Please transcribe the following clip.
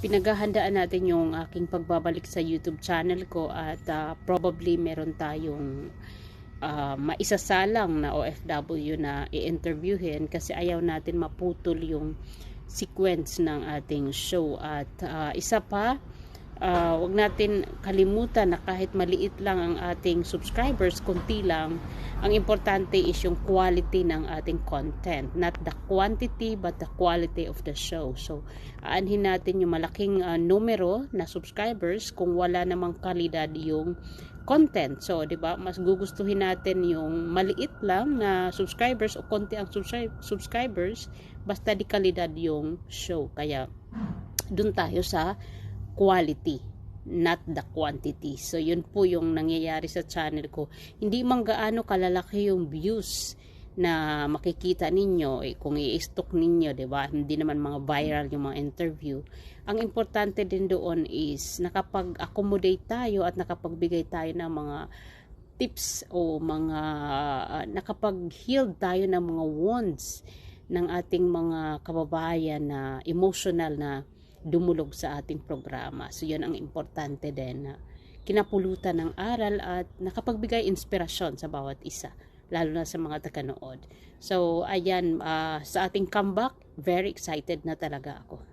pinaghahandaan natin yung aking pagbabalik sa YouTube channel ko at probably meron tayong maisasalang na OFW na i-interviewin kasi ayaw natin maputol yung sequence ng ating show. At isa pa, wag natin kalimutan na kahit maliit lang ang ating subscribers, konti lang, ang importante is yung quality ng ating content, not the quantity but the quality of the show. So aanhin natin yung malaking numero na subscribers kung wala namang kalidad yung content. So 'di ba, mas gugustuhin natin yung maliit lang na subscribers o konti ang subscribers basta di kalidad yung show. Kaya dun tayo sa quality, not the quantity. So yun po yung nangyayari sa channel ko. Hindi man gaano kalalaki yung views na makikita ninyo kung i-stock ninyo, 'di ba? Hindi naman mga viral yung mga interview. Ang importante din doon is nakapag-accommodate tayo at nakapagbigay tayo ng mga tips o mga nakapag-heal tayo ng mga wounds ng ating mga kababayan na emotional na dumulog sa ating programa. So yun ang importante din na kinapulutan ng aral at nakapagbigay inspirasyon sa bawat isa, lalo na sa mga taganood. So ayan, sa ating comeback, very excited na talaga ako.